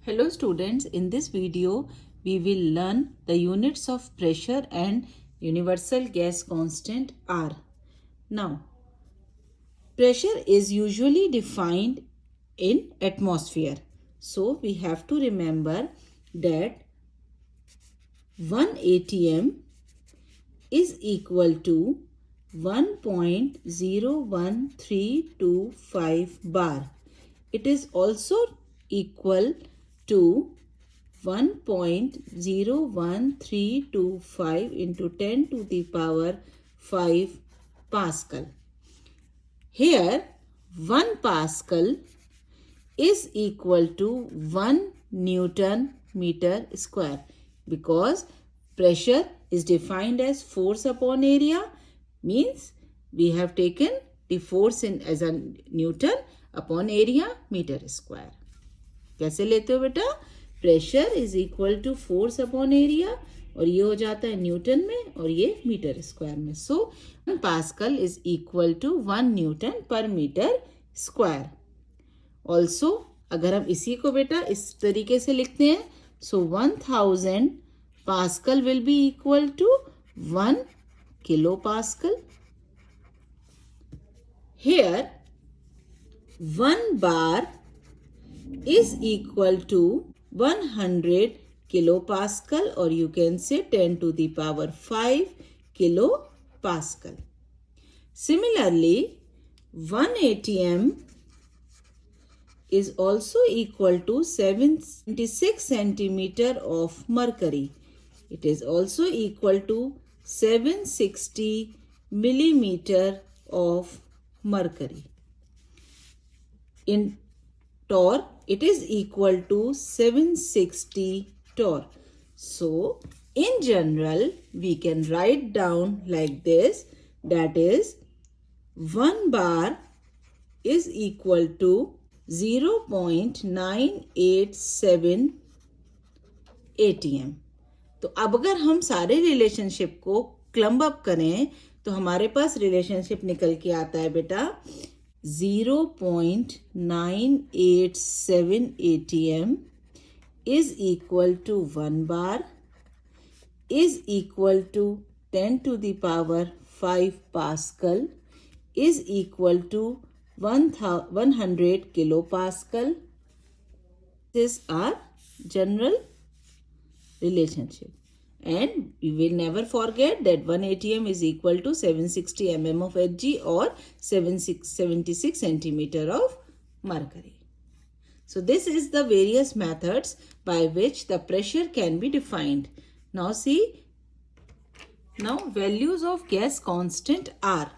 Hello students, in this video we will learn the units of pressure and universal gas constant R. Now, pressure is usually defined in atmosphere. So, we have to remember that 1 atm is equal to 1.01325 bar. It is also equal to 1.01325 into 10 to the power 5 Pascal. Here 1 Pascal is equal to 1 Newton meter square because pressure is defined as force upon area, means we have taken the force in as a Newton upon area meter square. कैसे लेते हो बेटा? Pressure is equal to force upon area और ये हो जाता है Newton में और ये मीटर स्क्वायर में. So 1 pascal is equal to 1 newton per metre square. Also अगर हम इसी को बेटा इस तरीके से लिखते हैं, so 1000 pascal will be equal to 1 kilo pascal. Here 1 bar is equal to 100 kilopascal, or you can say 10 to the power 5 kilopascal. Similarly, 1 atm is also equal to 76 centimeter of mercury. It is also equal to 760 millimeter of mercury. In torque, it is equal to 760 torque. So, in general, we can write down like this, that is 1 bar is equal to 0.987 atm. तो अब अगर हम सारे relationship को क्लम्ब up करें तो हमारे पास relationship निकल के आता है बेटा 0.987 atm is equal to 1 bar is equal to 10 to the power 5 Pascal is equal to 100 kilopascal. This is our general relationship. And we will never forget that 1 atm is equal to 760 mm of Hg or 76 centimeter of mercury. So this is the various methods by which the pressure can be defined. Now see, now values of gas constant are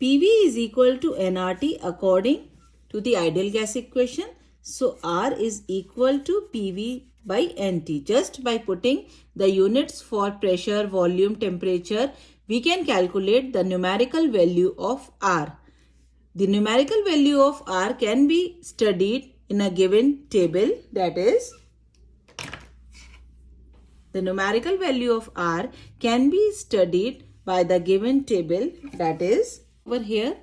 PV is equal to nRT according to the ideal gas equation. So R is equal to PV by NT. Just by putting the units for pressure, volume, temperature, we can calculate the numerical value of R. The numerical value of R can be studied in a given table, that is, the numerical value of R can be studied by the given table, that is, over here,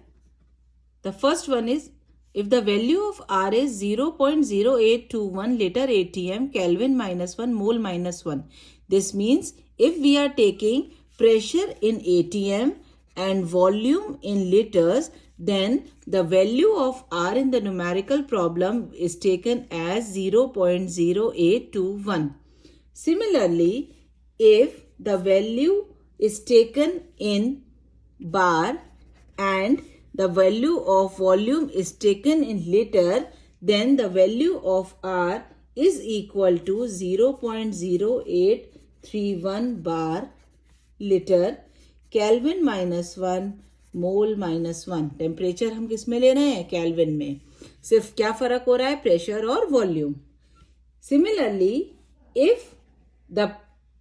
the first one is, if the value of R is 0.0821 liter atm Kelvin minus 1 mole minus 1. This means if we are taking pressure in atm and volume in liters, then the value of R in the numerical problem is taken as 0.0821. Similarly, if the value is taken in bar and the value of volume is taken in liter, then the value of R is equal to 0.0831 bar liter Kelvin minus 1 mole minus 1. Temperature हम किस में ले रहे हैं? Kelvin में. सिर्फ क्या फर्क हो रहा है? प्रेशर और volume. Similarly, if the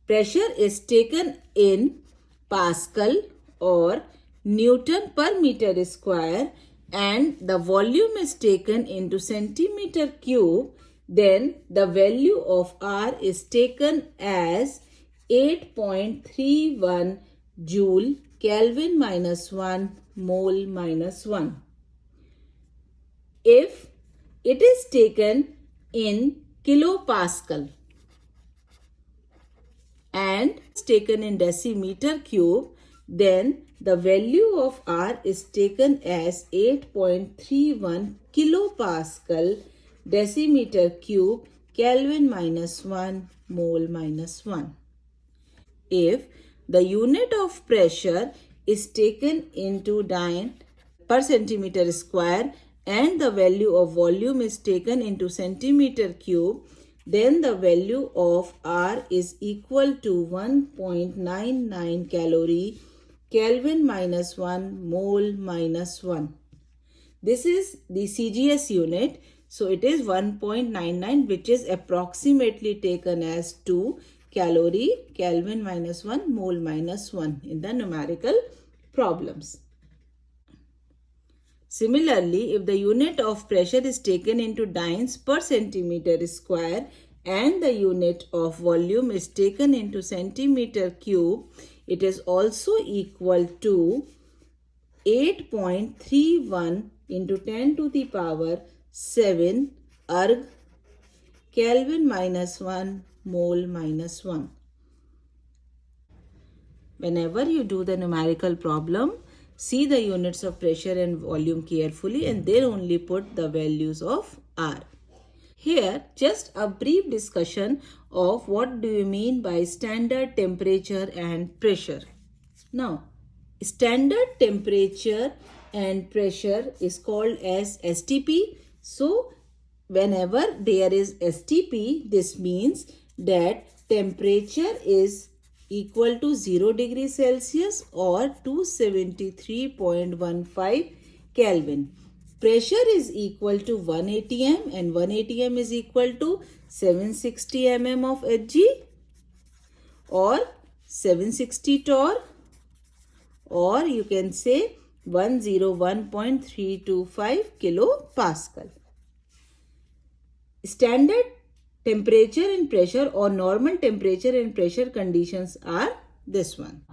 pressure is taken in Pascal or Newton per meter square and the volume is taken into centimeter cube, then the value of R is taken as 8.31 joule Kelvin minus 1 mole minus 1. If it is taken in kilopascal and is taken in decimeter cube, then the value of R is taken as 8.31 kilopascal decimeter cube Kelvin minus 1 mole minus 1. If the unit of pressure is taken into dyne per centimeter square and the value of volume is taken into centimeter cube, then the value of R is equal to 1.99 calorie Kelvin minus 1 mole minus 1. This is the CGS unit. So it is 1.99, which is approximately taken as 2 calorie Kelvin minus 1 mole minus 1 in the numerical problems. Similarly, if the unit of pressure is taken into dynes per centimeter square and the unit of volume is taken into centimeter cube, it is also equal to 8.31 into 10 to the power 7 erg Kelvin minus 1 mole minus 1. Whenever you do the numerical problem, see the units of pressure and volume carefully and then only put the values of R. Here, just a brief discussion of what do you mean by standard temperature and pressure. Now, standard temperature and pressure is called as STP. So, whenever there is STP, this means that temperature is equal to 0 degrees Celsius or 273.15 Kelvin. Pressure is equal to 1 atm and 1 atm is equal to 760 mm of Hg or 760 torr, or you can say 101.325 kilopascal. Standard temperature and pressure or normal temperature and pressure conditions are this one.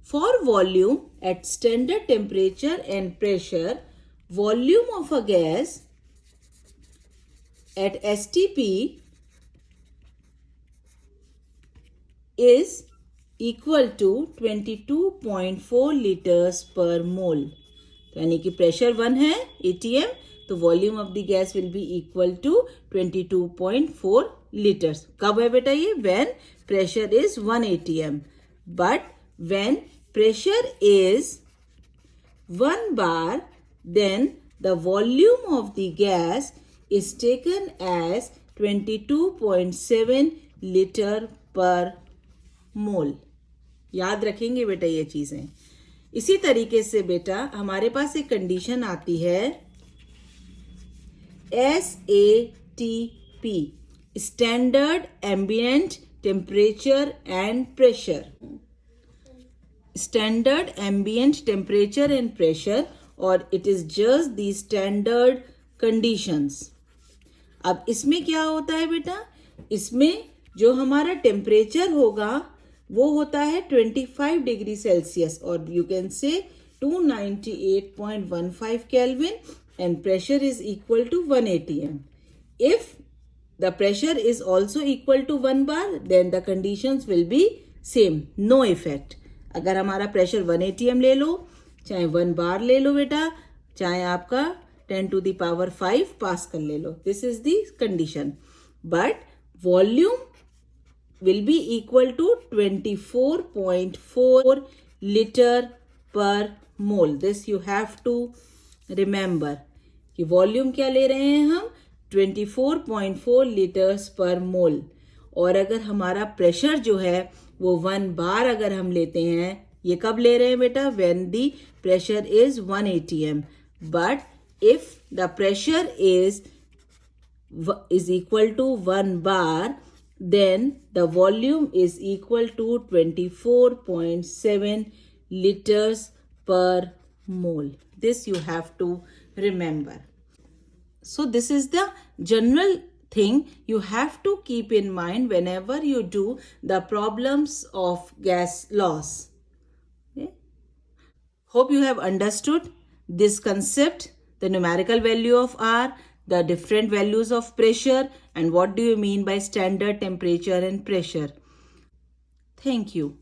For volume at standard temperature and pressure, volume of a gas at STP is equal to 22.4 liters per mole. यानी कि pressure 1 है ATM, तो volume of the gas will be equal to 22.4 liters. कब है बेटा ये? When pressure is 1 atm. But when pressure is 1 bar, then the volume of the gas is taken as 22.7 liter per mole. याद रखेंगे बेटा ये चीजें. इसी तरीके से बेटा हमारे पास एक कंडीशन आती है SATP, Standard Ambient Temperature and Pressure. Standard Ambient Temperature and Pressure, or it is just the standard conditions. अब इसमें क्या होता है बेटा? इसमें जो हमारा टेम्परेचर होगा वो होता है 25 डिग्री सेल्सियस और you can say 298.15 kelvin and pressure is equal to 1 atm. If the pressure is also equal to 1 bar, then the conditions will be same, no effect. अगर हमारा pressure 1 atm ले लो, चाहे 1 bar ले लो बेटा, चाहे आपका 10 to the power 5 pascal ले लो. This is the condition. But volume will be equal to 24.4 liter per mole. This you have to remember कि वॉल्यूम क्या ले रहे हैं हम 24.4 लीटर्स पर मोल. और अगर हमारा प्रेशर जो है वो 1 बार अगर हम लेते हैं, ये कब ले रहे हैं बेटा? When the pressure is 1 atm. But if the pressure is equal to 1 bar, then the volume is equal to 24.7 liters per mole. This you have to remember. So this is the general thing you have to keep in mind whenever you do the problems of gas loss. Okay? Hope you have understood this concept, the numerical value of R, the different values of pressure and what do you mean by standard temperature and pressure. Thank you.